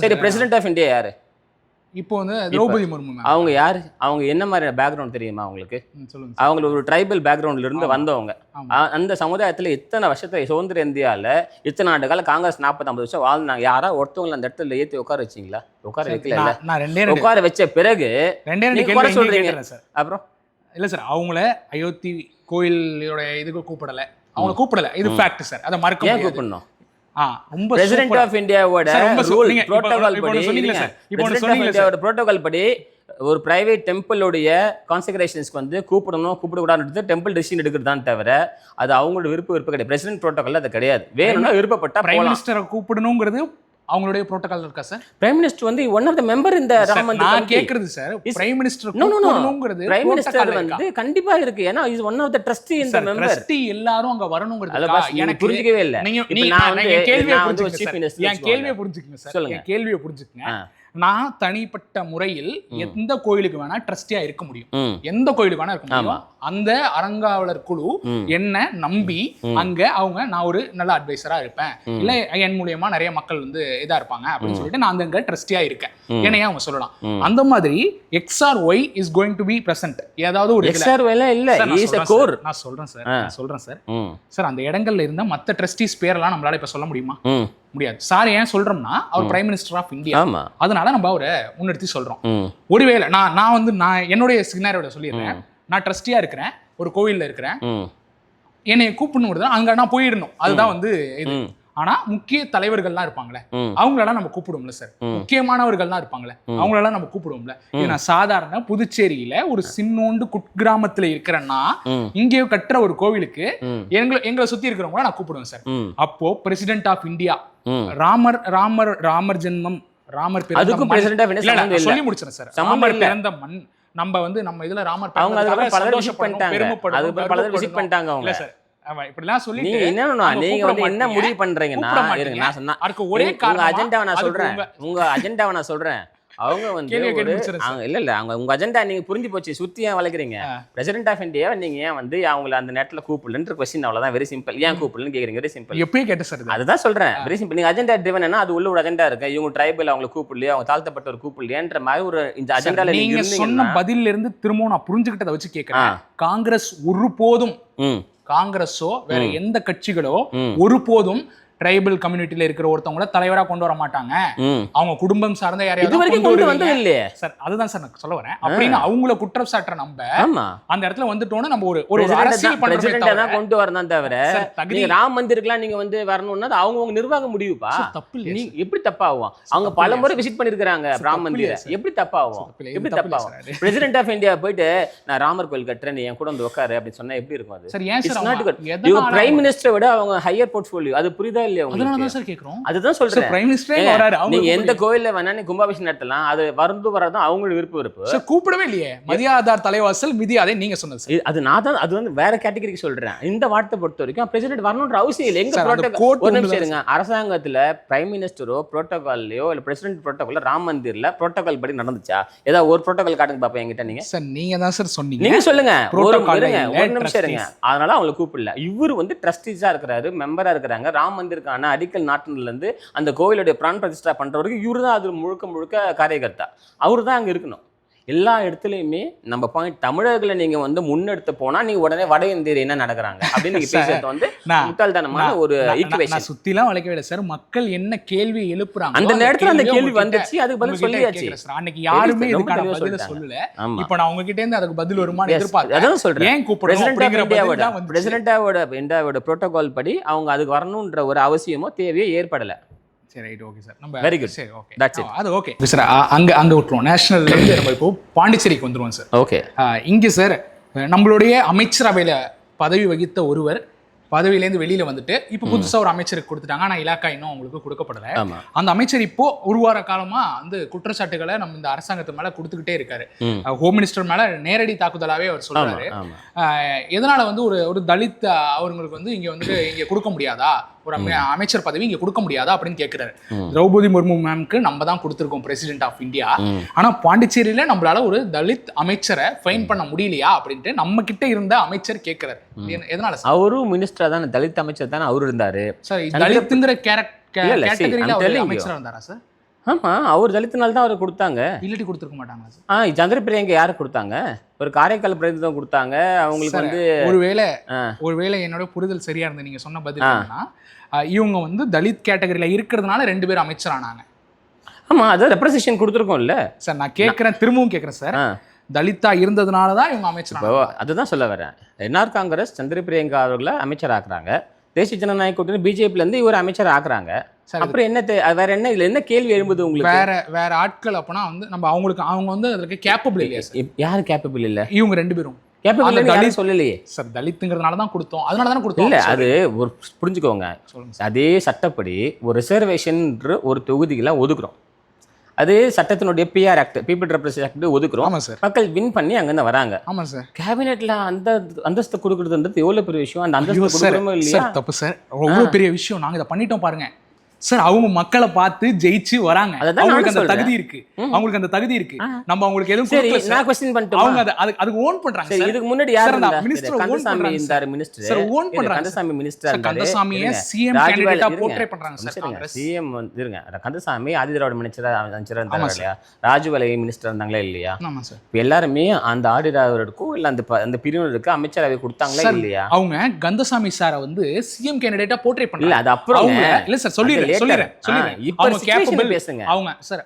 சரி, president of India யாரு? இப்போ வந்து திரௌபதி முர்மு. அவங்க யாரு? அவங்க என்ன மாதிரி பேக்ரவுண்ட் தெரியுமா உங்களுக்கு? சொல்லுங்க. அவங்க ஒரு ட்ரைபல் பேக்ரவுண்ட்ல இருந்து வந்தவங்க. அந்த சமுதாயத்துல இத்தனை வருஷத்துல சுதந்திர இந்தியாவில் இத்தனை ஆண்டு கால காங்கிரஸ் 40-50 வருஷம் வாழ்ந்தாங்க. யாரா ஒருத்தவங்களை அந்த இடத்துல ஏற்றி உட்கார வச்சிங்களா? உட்கார வைக்கல. உட்கார வச்ச பிறகு சொல்றீங்க. அப்புறம் இல்ல சார், அவங்கள அயோத்தி கோயிலோட இதுக்கு கூப்பிடல, அவங்கள கூப்பிடல. இது ஃபேக்ட் சார், அதை மறக்க முடியாது. கூப்பிடணும். பிரசிடென்ட் ஆஃப் இந்தியாவோட ரூல் புரோட்டோகால் படி, பிரசிடென்ட் ஆஃப் இந்தியாவோட புரோட்டோகால் படி ஒரு பிரைவேட் டெம்பிளோடைய கான்செக்ரேஷன்ஸ்க்கு வந்து கூப்பிடணும் கூப்பிடக்கூடாது டெம்பிள் டிசிஷன் எடுக்கிறதான் தவிர அது அவங்களோட விருப்பம் கிடையாது. பிரசிடென்ட் புரோட்டோகால் அது கிடையாது. வேணும்னா விருப்பப்பட்டா பிரைம் மினிஸ்டரை கூப்பிடணுங்கிறது அவங்களுடைய புரோட்டோகால் இருக்கா சார்? பிரைம் மினிஸ்டர் வந்து ஒன் ஆஃப் தி மெம்பர் இந்த ராம் மந்திர். நான் கேக்குறது சார், பிரைம் மினிஸ்டர் கூப்பிடணும்ங்கிறது பிரைம் மினிஸ்டர் வந்து கண்டிப்பா இருக்கு. ஏன்னா is one of the trustee இந்த மெம்பர். ட்ரஸ்டி எல்லாரும் அங்க வரணும்ங்கிறது எனக்கு புரிஞ்சிக்கவே இல்ல. நான் கேள்வியை புரிஞ்சுக்கங்க சார். என் கேள்வியை புரிஞ்சுக்கங்க. நான் தனிப்பட்ட முறையில் எந்த கோயிலுக்கு வேணா ட்ரஸ்டியா இருக்க முடியும், எந்த கோயிலுக்கு வேணா இருக்க முடியும். அந்த அறங்காவலர் குழு என்ன நம்பி அங்க அவங்க நான் ஒரு நல்ல அட்வைசரா இருப்பேன், இல்ல என் மூலியமா நிறைய மக்கள் வந்து இதா இருப்பாங்க அப்படின்னு சொல்லிட்டு நான் அங்க ட்ரஸ்டியா இருக்கேன் என்னையா அவங்க சொல்லலாம். அந்த மாதிரி XRY is going to be present. ஏதாவது ஒரு XRY இல்ல, இஸ் a core. நான் சொல்றேன் சார் அந்த இடங்கள்ல இருந்த மத்த ட்ரஸ்டிஸ் பேரெல்லாம் நம்மளால இப்ப சொல்ல முடியுமா? முடியாது சார். ஏன் சொல்றோம்னா அவர் பிரைம் மினிஸ்டர் ஆஃப் இந்தியா, அதனால நம்ம அவரை முன்னெடுத்து சொல்றோம். ஒருவேளை நான் வந்து என்னுடைய சினாரியோட சொல்லிடுறேன். நான் ட்ரஸ்டியா இருக்கிறேன், ஒரு கோவில்ல இருக்கிறேன், என்னை கூப்பிடணும், அங்க நான் போயிடணும், அதுதான் வந்து இது. ஆனா முக்கிய தலைவர்கள்லாம் இருப்பாங்களே அவங்களெல்லாம் நம்ம கூப்பிடுவோம்ல சார், முக்கியமானவர்கள்லாம் இருப்பாங்களே அவங்களெல்லாம் நம்ம கூப்பிடுவோம்ல. நான் சாதாரண புதுச்சேரியில ஒரு சின்னோண்டு குக்கிராமத்துல இருக்கிறேன்னா இங்கே கட்டுற ஒரு கோவிலுக்கு எங்களை சுத்தி இருக்கிறவங்கள நான் கூப்பிடுவேன் சார். அப்போ பிரசிடென்ட் ஆஃப் இந்தியா ராமர் ஜென்மம், ராமர் சொல்லி முடிச்சிடறேன் சார். ராமர் பிறந்த மண் நம்ம வந்து நம்ம இதுல ராமர் பெருமைப்பட்டாங்க சார். இப்படிலாம் சொல்லி நீங்க வந்து என்ன முடிவு பண்றீங்கன்னா, நான் சொன்னா ஒரே அஜெண்டாவை நான் சொல்றேன். அவங்க வந்து இல்ல அவங்க உங்க அஜெண்டா நீங்க புரிஞ்சு போச்சு. சுத்தி ஏன் வளர்க்குறீங்க? பிரசிடென்ட் ஆஃப் இந்தியா நீங்க ஏன் வந்து அவங்களை அந்த நேரத்துல கூப்பிடலன்ற கொஸ்டின், அவ்வளவுதான். Very simple. ஏன் கூப்பிடலன்னு கேக்குறீங்க. Very simple. எப்பயும் கேட்ட சார், அதுதான் சொல்றேன். Very simple. நீங்க அஜெண்டா ட்ரிவன், அது உள்ள ஒரு அஜெண்டா இருக்கு. இவங்க ட்ரைபல் அவங்களை கூப்பிடலையே, அவங்க தாழ்த்தப்பட்டவர் கூப்பிடலையேன்ற மாதிரி ஒரு இந்த அஜெண்டால நீங்க சொன்ன பதில இருந்து திரும்பவும் நான் புரிஞ்சுக்கிட்டதை வச்சு கேட்கிறேன். காங்கிரஸ் ஒருபோதும், காங்கிரஸோ வேற எந்த கட்சிகளோ ஒருபோதும் ட்ரைபல் கம்யூனிட்டில இருக்கிற ஒருத்தவங்கள தலைவரா கொண்டு வர மாட்டாங்க. அவங்க குடும்பம் சார்ந்த யாரையாவது கொண்டு வந்து இல்லையே சார். அதுதான் சார் நான் சொல்ல வரேன். அப்படின்னு அவங்கள குற்றம் சாட்டுற நம்ம அந்த இடத்துல வந்துட்டோம்னா நம்ம ஒரு அரசியல் பண்றத கொண்டு வரதான் தவிர ராம் மந்திருக்குலாம் நீங்க வந்து வரணும்னா அவங்க நிர்வாக முடிவுப்பா. தப்பு இல்லை. நீங்க எப்படி தப்பாகும்? அவங்க பல முறை விசிட் பண்ணிருக்காங்க ராம் மந்திர. எப்படி தப்பாகும்? எப்படி தப்பாகும்? பிரசிடென்ட் ஆஃப் இந்தியா போயிட்டு நான் ராமர் கோயில் கட்டுறேன், நீ என் கூட வந்து உட்காரு அப்படின்னு சொன்னா எப்படி இருக்கும்? அது சார் ஏன் சார் பிரைம் மினிஸ்டரை விட அவங்க ஹையர் போர்ட்ஃபோலியோ, அது புரியுதா? அதுதான் சொல்றேன். நீங்க எந்த கோயில்ல வேணா கும்பாபிஷேகம் நடத்தலாம், அது வந்து வரதான் அவங்களோட விருப்பம். கூப்பிடவே இல்லையே மரியாதார் தலைவாசல் மிதியாதே நீங்க சொன்னது. அது நான் தான், அது வந்து வேற கேட்டகரிக்கு சொல்றேன். இந்த வார்த்தை பொறுத்த வரைக்கும் பிரசிடென்ட் வரணும்ன்ற அவசியம் இல்லை. எங்க ஒரு நிமிஷம் இருங்க. அரசாங்கத்துல பிரைம் மினிஸ்டரோ புரோட்டோகால்லயோ இல்ல பிரசிடென்ட் புரோட்டோகால் ராம் மந்திர்ல புரோட்டோகால் படி நடந்துச்சா? ஏதாவது ஒரு புரோட்டோகால் காட்டுங்க பாப்பா என்கிட்ட. நீங்க சார் நீங்க தான் சார் சொன்னீங்க. நீங்க சொல்லுங்க. ஒரு நிமிஷம் இருங்க. அதனால அவங்களை கூப்பிடல. இவர் வந்து ட்ரஸ்டீஸா இருக்கிறாரு, மெம்பரா இருக்கிறாங்க. ராம் மந்திர் அடிக்கல் நாட்டுல இருந்து அந்த கோயிலுடைய பிரான் பிரதிஷ்டா பண்றவருக்கு இவரு தான் அது முழுக்க காரியகர்த்தா. அவரு தான் அங்க இருக்கணும். எல்லா இடத்துலயுமே நம்ம பாயிண்ட் தமிழர்களை நீங்க வந்து முன்னெடுத்து போனா நீங்க உடனே வட இந்தியர் என்ன நடக்கிறாங்க அப்படின்னு நீங்க பேசுறது வந்து முட்டாள்தனமான ஒரு ஈக்குவேஷன். சுத்திலாம் வளைக்கவே இல்லை சார். மக்கள் என்ன கேள்வி எழுப்புறாங்க அந்த நேரத்துல அந்த கேள்வி வந்துச்சு, அதுக்கு பதில் சொல்லியாச்சு. அன்னைக்கு யாருமே இதுக்கான பதில சொல்லல. இப்போ நான் உங்ககிட்ட இருந்து அதுக்கு பதில் வருமான்னு எதிர்பார்க்கிறேன். அதான் சொல்றேன். ஏன் கூப்பிடுறோம்? பிரசிடென்ட்டோட புரோட்டோகால் படி அவங்க அதுக்கு வரணும்ன்ற ஒரு அவசியமோ தேவையோ ஏற்படல. சரி ரைட் ஓகே சார். நம்ம வெரி குட். சரி ஓகே தட்ஸ் இட். அது ஓகே சார். அங்க விட்டுருவோம். நேஷனல்ல இருந்து நம்ம இப்போ பாண்டிச்சேரிக்கு வந்துருவோம் சார். ஓகே. இங்க சார் நம்மளுடைய அமைச்சரவையில பதவி வகித்த ஒருவர் பதவியிலேருந்து வெளியில வந்துட்டு இப்போ புதுசா ஒரு அமைச்சருக்கு கொடுத்துட்டாங்க. ஆனா இலாக்கா இன்னும் அவங்களுக்கு கொடுக்கப்படல. அந்த அமைச்சர் இப்போ ஒரு வார காலமா வந்து குற்றச்சாட்டுகளை நம்ம இந்த அரசாங்கத்து மேல கொடுத்துக்கிட்டே இருக்காரு. ஹோம் மினிஸ்டர் மேல நேரடி தாக்குதலாவே அவர் சொல்றாரு. எதனால வந்து ஒரு தலித் அவங்களுக்கு வந்து இங்க கொடுக்க முடியாதா, ஒரு அமைச்சர் பதவி இங்க கொடுக்க முடியாதா அப்படின்னு கேட்கிறாரு. திரௌபதி முர்மு மேம்க்கு நம்ம தான் கொடுத்துருக்கோம் பிரசிடென்ட் ஆஃப் இந்தியா. ஆனா பாண்டிச்சேரியில நம்மளால ஒரு தலித் அமைச்சரை ஃபைன் பண்ண முடியலையா அப்படின்ட்டு நம்ம கிட்ட இருந்த அமைச்சர் கேட்கிறாரு. எதனால அவரும் மினிஸ்டர் தானே, தலித் அமைச்சர் தானே அவரு இருந்தாரு. சார் தலித்துங்கிற கேட்டகரியில அமைச்சரா இருந்தாரா சார்? ஆமா, அவர் தலித்துனால தான் அவர் கொடுத்தாங்க. இல்லாட்டி கொடுத்துருக்க மாட்டாங்க சார். சந்திர பிரியங்கா யாருக்கு கொடுத்தாங்க? ஒரு காரைக்கால் பிரதிநிதித்துவம் கொடுத்தாங்க. அவங்களுக்கு வந்து ஒருவேளை என்னோட புரிதல் சரியா இருந்து நீங்க சொன்ன பதில் என்னன்னா, இவங்க வந்து தலித் கேட்டகரியில இருக்கிறதுனால 2 பேர் அமைச்சரானாங்க. ஆமா, அது ரெப்ரசன்டேஷன் கொடுத்துருக்கோம்ல சார். நான் திரும்பவும் கேட்கறேன் சார், தலித்தா இருந்ததுனால தான் இவங்க அமைச்சர். அதுதான் சொல்ல வரேன். என்ஆர் காங்கிரஸ் சந்திர பிரியங்கா அவர்களை அமைச்சர் ஆக்குறாங்க. தேசிய ஜனநாயக கூட்டணி பிஜேபில இருந்து இவர் அமைச்சர் ஆக்குறாங்க. அப்புறம் என்ன வேற என்ன இதுல என்ன கேள்வி எழும்புது உங்களுக்கு? வேற ஆட்கள் அப்பனா வந்து நம்ம அவங்க வந்து அதுக்கு கேப்பபிள் இல்லையா சார்? யாரு கேப்பபிள் இல்ல? இவங்க 2 பேரும் கேப்பபிள் சொல்லலையே சார். தலித்துங்கிறதுனால தான் கொடுத்தோம், அதனால தானே கொடுத்தோம். இல்ல, அது ஒரு புரிஞ்சுக்கோங்க. அதே சட்டப்படி ஒரு ரிசர்வேஷன் ஒரு தொகுதிகளை ஒதுக்குறோம். அது சட்டத்தினுடைய PR act, people representative act ஒதுக்குறோம். ஆமா சார். மக்கள் வின் பண்ணி அங்கிருந்து வராங்க. ஆமா சார். கேபினெட்ல அந்த அந்தஸ்து கொடுக்கறதுன்றது எவ்வளவு பெரிய விஷயம். அந்த அந்தஸ்து கொடுக்கறோமோ இல்லையா? தப்பு சார், எவ்வளவு பெரிய விஷயம். நாங்க இதை பண்ணிட்டோம் பாருங்க சார். அவங்க மக்களை பார்த்து ஜெயிச்சு வராங்க. அவங்களுக்கு அந்த தகுதி இருக்கு, அவங்களுக்கு அந்த தகுதி இருக்கு. நம்ம அவங்களுக்கு எதுவும் சரி, நான் क्वेश्चन பண்ணிட்டோம். அவங்க அதுக்கு ஓன் பண்றாங்க. சரி, இதுக்கு முன்னாடி யார் இருந்தா? மினிஸ்டர் கந்தசாமி இருந்தார். மினிஸ்டர் சார் ஓன் பண்றாங்க. கந்தசாமி மினிஸ்டர் இருந்தார். கந்தசாமியை சிஎம் கேண்டிடேட்டா போர்ட்ரே பண்றாங்க சார் காங்கிரஸ். சிஎம் இருங்க, கந்தசாமி ஆதிதிராவிட மினிஸ்டரா இருந்தாங்க இல்லையா? ராஜுவலை மினிஸ்டர் இருந்தாங்களா இல்லையா? ஆமா சார். இப்போ எல்லாருமே அந்த ஆதிதிராவிடருக்கும் இல்ல அந்த பிரிவினருக்கு அமைச்சரவை கொடுத்தாங்களா இல்லையா? அவங்க கந்தசாமி சாரை வந்து சிஎம் கேண்டிடேட்டா போர்ட்ரே பண்றாங்க. இல்ல, அது அப்புறம் இல்ல சார், சொல்லிடுறேன். இப்ப சிச்சுவேஷன்ல பேசுங்க. அவங்க சார்,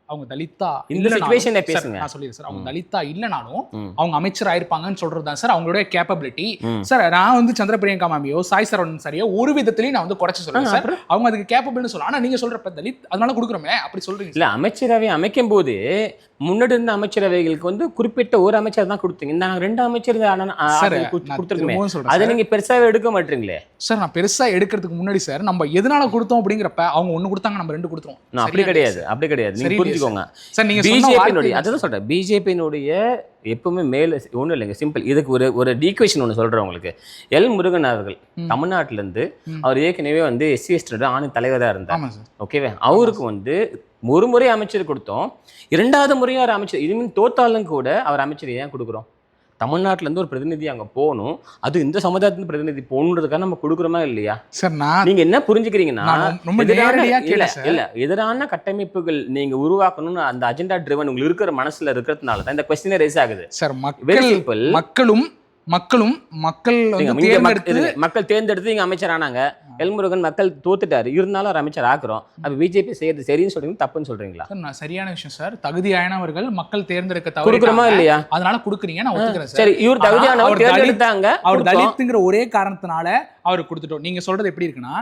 அவங்க தலித்தா இந்த சிச்சுவேஷன்ல பேசுங்க. நான் சொல்லிடுறேன் சார், அவங்க தலித்தா இல்லனாலும் அவங்க அமைச்சர் ஆயிருப்பாங்கன்னு சொல்றதுதான் சார் அவங்களுடைய கேப்பபிலிட்டி. சார், நான் வந்து சந்திர பிரியங்கா மேமியோ சாய் சரவணன் சாரியோ ஒரு விதத்திலையும் நான் வந்து குறைச்சு சொல்றேன் சார். அவங்க அதுக்கு கேப்பபிள்னு சொல்லலாம். ஆனா நீங்க சொல்றப்ப தலித் அதனால கொடுக்குறோமே அப்படி சொல்றீங்க. இல்ல, அமைச்சரவை அமைக்கும் போது முன்னாடி இருந்த அமைச்சரவைகளுக்கு வந்து குறிப்பிட்ட ஒரு அமைச்சர் தான் கொடுத்தீங்க. இந்த 2 அமைச்சர் கொடுத்துருக்கோமே, அதை நீங்க பெருசாவே எடுக்க மாட்டீங்களே சார். நான் பெருசா எடுக்கிறதுக்கு முன்னாடி சார், நம்ம எதனால கொடுத்தோம் அப்படிங்கிறப்ப அவங்க 1 கொடுத்தாங்க, நம்ம 2 கொடுத்துருவோம். அப்படி கிடையாது, அப்படி கிடையாது. நீங்க புரிஞ்சுக்கோங்க சார். நீங்க பிஜேபியினுடைய அதான் சொல்றேன், பிஜேபியினுடைய எப்பவுமே மேல ஒன்றும் இல்லைங்க, சிம்பிள். இதுக்கு ஒரு டீக்வேஷன் ஒன்று சொல்றேன் உங்களுக்கு. எல் முருகன் அவர்கள் தமிழ்நாட்டில இருந்து அவர் ஏற்கனவே வந்து SC/ST ஆணைய தலைவராக இருந்தார். ஓகேவே, அவருக்கு வந்து ஒரு முறை அமைச்சர் கொடுத்தோம், 2வது முறையும் அவர் அமைச்சர். இதுவும் தோத்தாலும் கூட அவர் அமைச்சர் ஏன் கொடுக்குறோம்? தமிழ்நாட்டிலேருந்து ஒரு பிரதிநிதி அங்கே போகணும், அது இந்த சமுதாயத்தின் பிரதிநிதி போகணுன்றதுக்காக நம்ம கொடுக்குறோமா இல்லையா சார்? நீங்க என்ன புரிஞ்சுக்கிறீங்கன்னா, இல்ல எதிரான கட்டமைப்புகள் நீங்க உருவாக்கணும்னு அந்த அஜெண்டா ட்ரிவன் உங்களுக்கு இருக்கிற மனசுல இருக்கிறதுனால தான் இந்த கொஸ்டினே ரைஸ் ஆகுது சார். மக்கள் தேர்ந்தெடுத்து இங்க அமைச்சர் ஆனாங்க. எல்முருகன் மக்கள் தோத்துட்டாரு, இருந்தாலும் ஒரு அமைச்சர் ஆக்குறோம். அப்ப பிஜேபி செய்யறது சரின்னு சொல்றீங்க, தப்புன்னு சொல்றீங்களா? நான் சரியான விஷயம் சார். தகுதியானவர்கள் மக்கள் தேர்ந்தெடுக்க கொடுக்குறோமா இல்லையா? அதனால கொடுக்குறீங்க, நான் ஒத்துக்கிறேன் சார். சரி, இவர் தகுதியானவர் தேர்ந்தெடுத்தாங்க, அவர் தலித்துங்கிற ஒரே காரணத்தினால அவர் கொடுத்துட்டோம். நீங்க சொல்றது எப்படி இருக்குன்னா,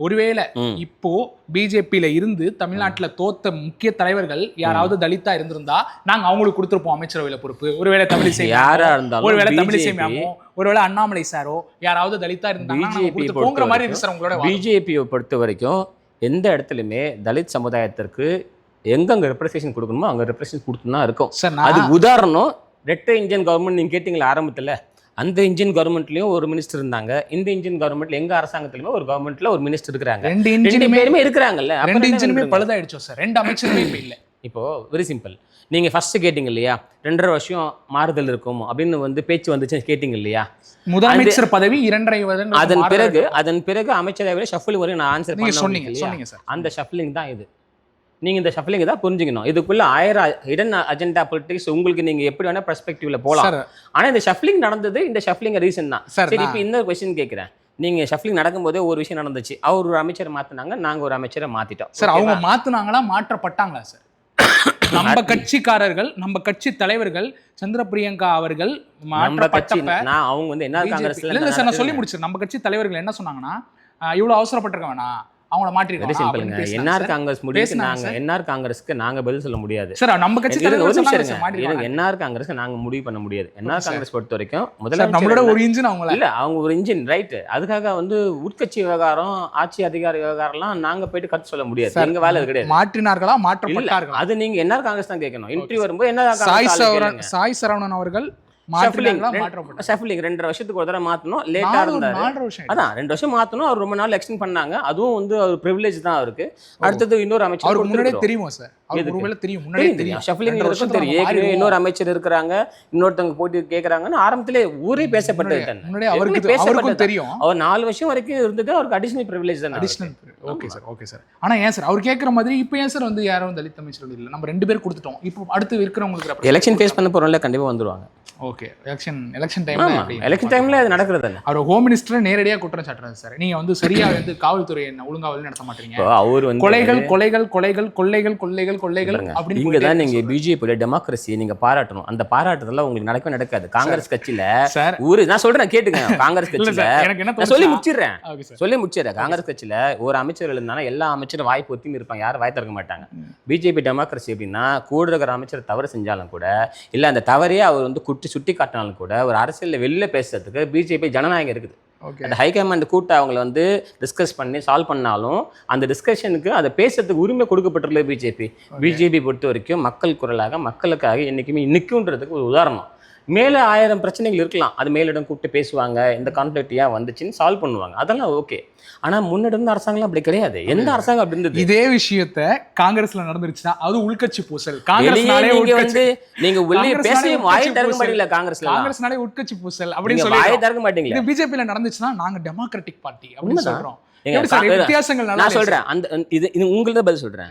ஒருவேளை இப்போ பிஜேபியில இருந்து தமிழ்நாட்டுல தோத்த முக்கிய தலைவர்கள் யாராவது தலித்தா இருந்திருந்தா நாங்க அவங்களுக்கு கொடுத்திருப்போம் அமைச்சரவையில பொறுப்பு. ஒருவேளை தமிழிசை யாரா இருந்தாலும், ஒருவேளை தமிழிசை மேமோ, ஒருவேளை அண்ணாமலை சாரோ யாராவது தலித்தா இருந்தாங்க. பிஜேபியை பொறுத்த வரைக்கும் எந்த இடத்துலயுமே தலித் சமுதாயத்திற்கு எங்க ரெப்ரசன்டேஷன் கொடுக்கணுமோ அங்க ரெப்ரசன்டேஷன் கொடுத்துதான் இருக்கும். அது உதாரணம், ரெட்டை இந்தியன் கவர்மெண்ட் நீங்க கேட்டீங்களா ஆரம்பத்துல, அந்த இந்தியன் கவர்மெண்ட்லயும் ஒரு மினிஸ்டர் இருந்தாங்க. இந்த இந்தியன் கவர்மெண்ட்ல எங்க அரசாங்கத்திலுமே ஒரு கவர்மெண்ட்ல ஒரு மினிஸ்டர் இருக்காங்க. 2 இன்ஜினுமே இருக்கிறாங்கல்ல. 2 இன்ஜினுமே பழுதாயிடுச்சோ சார்? 2 அமைச்சருமே இப்ப இல்ல. இப்போ வெரி சிம்பிள், நீங்க ஃபர்ஸ்ட் கேட்டீங்க இல்லையா, 2.5 வருஷம் மாறுதல் இருக்கும் அப்படின்னு வந்து பேச்சு வந்துச்சு கேட்டீங்க இல்லையா? முதலமைச்சர் பதவி 2.5 வருடம். அதன் பிறகு அமைச்சரவையில ஷஃபிள் வரையும் நான் ஆன்சர் சொன்னீங்க சார். அந்த ஷஃபிளிங் தான் இது. நீங்க இந்த ஷஃபிளிங் தான் புரிஞ்சுக்கணும். இதுக்குள்ள 1000 ஹிடன் அஜெண்டா பொலிட்டிக்ஸ் உங்களுக்கு நீங்க எப்படி வேணா பெர்ஸ்பெக்டிவ்ல போலாம். ஆனா இந்த ஷஃபிளிங் நடந்தது, இந்த ஷஃபிளிங் ரீசன் தான். சரி, இப்போ இன்னொரு क्वेश्चन கேக்குறேன். நீங்க ஷஃபிளிங் நடக்கும்போதே ஒரு விஷயம் நடந்துச்சு, அவர் ஒரு அமைச்சரை மாத்தினாங்க, நாங்க ஒரு அமைச்சரை மாத்திட்டோம் சார். அவங்க மாத்துனாங்களா மாற்றப்பட்டாங்களா சார்? நம்ம கட்சிக்காரர்கள், நம்ம கட்சி தலைவர்கள் சந்திர பிரியங்கா அவர்கள் அவங்க வந்து என்ன காங்கிரஸ்ல இல்ல சார், நான் சொல்லி முடிச்சிருக்கேன். நம்ம கட்சி தலைவர்கள் என்ன சொன்னாங்கன்னா, இவ்வளவு அவசரப்பட்டிருக்க வேணாம், அவங்கள மாற்றிருக்காங்க. சிம்பிளுங்க, என்ஆர் காங்கிரஸ் முடிவு நாங்க என்ஆர் காங்கிரஸ்க்கு நாங்க பதில் சொல்ல முடியாது சார். நம்ம கட்சி என்ஆர் காங்கிரஸ்க்கு நாங்க முடிவு பண்ண முடியாது. என்ஆர் காங்கிரஸ் பொறுத்த வரைக்கும் முதல்ல நம்மளோட ஒரு இன்ஜின் அவங்க இல்ல, அவங்க ஒரு இன்ஜின் ரைட். அதுக்காக வந்து உட்கட்சி விவகாரம், ஆட்சி அதிகார விவகாரம்லாம் நாங்க போயிட்டு கருத்து சொல்ல முடியாது. எங்க வேலை அது கிடையாது. மாற்றினார்களா மாற்றப்பட்டார்களா அது நீங்க என்ஆர் காங்கிரஸ் தான் கேட்கணும். இன்டர்வியூ வரும்போது என்ன சாய் சரவணன் அவர்கள் ஷஃப்லிங் 2.5 வருஷத்துக்கு ஒரு தடவை மாற்றணும். லேட்டாக இருந்தார். அதான் 2 வருஷம் மாற்றணும். அவர் ரொம்ப நாள் எக்ஸ்டெண்ட் பண்ணாங்க. அதுவும் வந்து அவர் ப்ரிவிலேஜ் தான் அவருக்கு. அடுத்தது இன்னொரு அமைச்சர் அவருக்கு முன்னாடியே தெரியுமா சார்? தெரியும். ஷஃப்லிங் இருக்கும் தெரியும். ஏற்கனவே இன்னொரு அமைச்சர் இருக்கிறாங்க, இன்னொருத்தவங்க போட்டு கேட்கறாங்கன்னு ஆரம்பத்திலே ஊரே பேசப்பட்டது. அவருக்கும் தெரியும். அவர் 4 வருஷம் வரைக்கும் இருந்தது. அவருக்கு அடிஷனல் ப்ரிவிலேஜ் தான். Okay sir. ஆனா ஏன் சார் அவர் கேட்கற மாதிரி இப்போ ஏன் சார் வந்து யாரும் தலித் அமைச்சர் இல்லை? நம்ம 2 பேர் கொடுத்துட்டோம். இப்போ அடுத்து இருக்கிறவங்களுக்கு எலெக்ஷன் ஃபேஸ் பண்ண போறோம்ல, கண்டிப்பா வந்துருவாங்க. ஓகே, எலெக்ஷன் டைம்ல அது நடக்கிறது இல்ல. அவர் ஹோம் மினிஸ்டரை நேரடியாக குற்றம் சாட்டுறாரு சார். நீங்க வந்து சரியா வந்து காவல்துறை ஒழுங்கா நடத்த மாட்டீங்க. அவர் வந்து கொலைகள் அப்படின்னு இங்க தான் நீங்க பிஜேபி டெமோக்ரஸியை நீங்க பாராட்டணும். அந்த பாராட்டுதல உங்களுக்கு நடக்கவே நடக்காது. காங்கிரஸ் கட்சியில நான் சொல்றேன் கேட்டுங்க. காங்கிரஸ் கட்சியில சொல்லி முடிச்சிடுறேன். காங்கிரஸ் கட்சியில ஒரு அமைச்சர் இருந்தாலும் எல்லா அமைச்சரும் வாய் பொத்தின்னு இருப்பாங்க. யாரும் வாய் திறக்க மாட்டாங்க. பிஜேபி டெமோக்ரஸி எப்படின்னா, கூட இருக்கிற அமைச்சர் தவறு செஞ்சாலும் கூட, இல்ல அந்த தவறே அவர் வந்து சுட்டி காட்டினாலும் கூட, ஒரு அரசியல்ல வெளியில பேசுறதுக்கு பிஜேபி ஜனநாயகம் இருக்குது. அந்த ஹைகமாண்ட் கூட்ட அவங்களை வந்து டிஸ்கஸ் பண்ணி சால்வ் பண்ணாலும் அந்த டிஸ்கஷனுக்கு அதை பேசுறதுக்கு உரிமை கொடுக்கப்பட்டுள்ள பிஜேபி பொறுத்த வரைக்கும் மக்கள் குரலாக, மக்களுக்காக என்னைக்குமே நிற்கும்ன்றதுக்கு ஒரு உதாரணம். மேலே 1000 பிரச்சனைகள் இருக்கலாம். அது மேலிடம் கூப்பிட்டு பேசுவாங்க, இந்த கான்ஃப்ளிக்ட் ஏன் வந்துச்சுன்னு சால்வ் பண்ணுவாங்க. அதெல்லாம் ஓகே. ஆனா முன்னாடி இருந்த அரசாங்கம் அப்படி கிடையாது. எந்த அரசாங்கம் அப்படி இருந்தது? இதே விஷயத்த காங்கிரஸ்ல நடந்துருச்சுன்னா அது உள்கட்சி பூசல். நீங்க உள்ளே பேசி வாய் திறக்க மாட்டீங்களா? காங்கிரஸ்னாலே உட்கட்சி பூசல் அப்படின்னு சொல்லி வாய் திறக்க மாட்டீங்களா? இது பிஜேபில நடந்துச்சுன்னா நாங்க டெமோக்ராட்டிக் பார்ட்டி அப்படின்னு சொல்றோம். வித்தியாசங்கள் நான் சொல்றேன். அந்த இது உங்களுக்கு பதில் சொல்றேன்.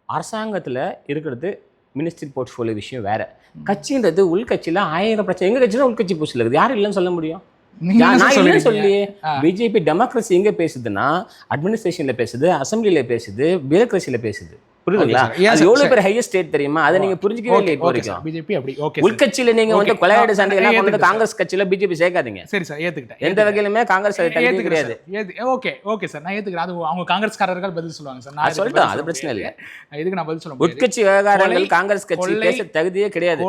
அரசாங்கத்துல இருக்கிறது மினிஸ்ட்ரி போர்ட்ஃபோலியோ விஷயம் வேற. கட்சின்றது உள்கட்சியில 1000 பிரச்சனை. எங்க கட்சியில உள்கட்சி பூசல் இருக்குது. யாரும் இல்லைன்னு சொல்ல முடியும்? சொல்லியே பிஜேபி டெமோக்ரஸி எங்க பேசுதுன்னா அட்மினிஸ்ட்ரேஷன்ல பேசுது, அசம்பிளில பேசுது, பியூரோக்ரஸில பேசுது. புரியுதுங்களா? அது எவ்வளவு பேர் ஹையஸ்ட் ஸ்டேட் தெரியுமா? அதை நீங்க புரிஞ்சுக்கவே இல்லை. இப்போ வரைக்கும் பிஜேபி அப்படி ஓகே. உள்கட்சியில நீங்க வந்து கொலையாடு சண்டை எல்லாம் கொண்டு காங்கிரஸ் கட்சியில பிஜேபி சேர்க்காதீங்க. சரி சார், ஏத்துக்கிட்டேன். எந்த வகையிலுமே காங்கிரஸ் அதை தடுக்க கிடையாது. ஓகே சார், நான் ஏத்துக்கிறேன். அது அவங்க காங்கிரஸ்காரர்கள் பதில் சொல்லுவாங்க சார். நான் சொல்லிட்டேன், அது பிரச்சனை இல்லை. இதுக்கு நான் பதில் சொல்ல முடியாது. உட்கட்சி விவகாரங்கள் காங்கிரஸ் கட்சி பேச தகுதியே கிடையாது.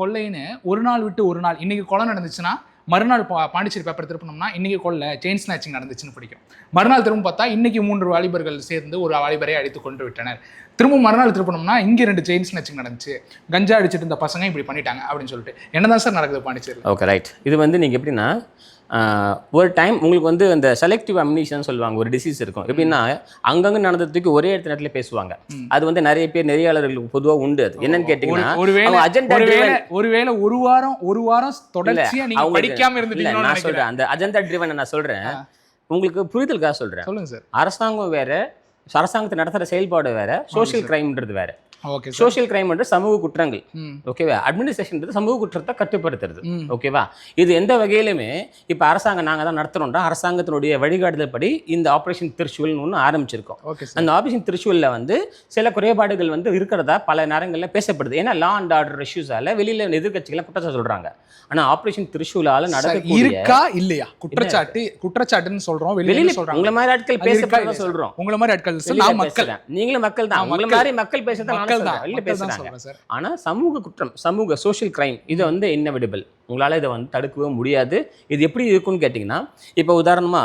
கொள்ளைன்னு ஒரு நாள் விட்டு ஒரு நாள், இன்னைக்கு கொலை நடந்துச்சுன்னா மறுநாள் பாண்டிச்சேரி பேப்பர் திருப்பினோம்னா இன்னைக்கு கொள்ள செயின் ஸ்நாச்சிங் நடந்துச்சுன்னு பிடிக்கும். மறுநாள் திரும்ப பார்த்தா இன்னைக்கு 3 வாலிபர்கள் சேர்ந்து ஒரு வாலிபரை அடித்து கொண்டு விட்டனர். திரும்ப மறுநாள் திருப்பினோம்னா இங்கே 2 செயின் ஸ்நாச்சிங் நடந்துச்சு, கஞ்சா அடிச்சுட்டு இருந்த பசங்க இப்படி பண்ணிட்டாங்க அப்படின்னு சொல்லிட்டு என்னதான் சார் நடக்குது பாண்டிச்சேரி? Okay, right. இது வந்து நீங்கள் எப்படின்னா, ஒரு டைம் உங்களுக்கு வந்து அந்த செலக்டிவ் அம்னீஷன் சொல்லுவாங்க, ஒரு டிசீஸ் இருக்கும். எப்படின்னா அங்கங்கே நடந்ததுக்கு ஒரே இடத்துல பேசுவாங்க. அது வந்து நிறைய பேர் நெறியாளர்களுக்கு பொதுவாக உண்டு. அது என்னன்னு கேட்டீங்கன்னா, ஒருவேளை ஒரு வாரம் தொடர்ச்சியா நீங்க படிக்காம இருந்துட்டீங்க. நான் சொல்றேன், அந்த அஜெண்டா ட்ரிவன் நான் சொல்றேன், உங்களுக்கு புரிதலுக்காக சொல்றேன். சொல்லுங்க சார். அரசாங்கம் வேற, அரசாங்கத்தை நடத்துற செயல்பாடு வேற, சோசியல் கிரைம்ன்றது வேற. சோசியல் கிரைம் சமூக குற்றங்கள், ஓகேவா? அட்மினிஸ்ட்ரேஷன் சமூக குற்றத்தை கட்டுப்படுத்துறது, ஓகேவா? இது எந்த வகையிலுமே இப்ப அரசாங்கம் நாங்க தான் நடத்துறோம்னா, அரசாங்கத்தினுடைய வழிகாட்டுதல் படி இந்த ஆபரேஷன் திரிசூல்னு ஒன்று ஆரம்பிச்சிருக்கோம். அந்த ஆபரேஷன் திரிசூல்ல வந்து சில குறைபாடுகள் வந்து இருக்கிறதா பல நேரங்கள்ல பேசப்படுது. ஏன்னா லா அண்ட் ஆர்டர் இஷ்யூஸால வெளியில எதிர்கட்சிகளை குற்றச்சாட்டு சொல்றாங்க. ஆனா ஆபரேஷன் திரிசூலால நடக்கக்கூடிய இருக்கா இல்லையா குற்றச்சாட்டுன்னு சொல்றோம். வெளியில சொல்றாங்க. உங்களை மாதிரி ஆட்கள் பேசுறத சொல்றோம். உங்களை மாதிரி ஆட்கள் மக்கள், நீங்களும் மக்கள் தான். உங்களை மாதிரி மக்கள் பேசுறத ஆனா சமூக குற்றம், சமூக சோஷியல் கிரைம், இது வந்து இன்னெவிடபிள். உங்களால இதை வந்து தடுக்கவே முடியாது. இது எப்படி இருக்குன்னு கேட்டீங்கன்னா, இப்போ உதாரணமா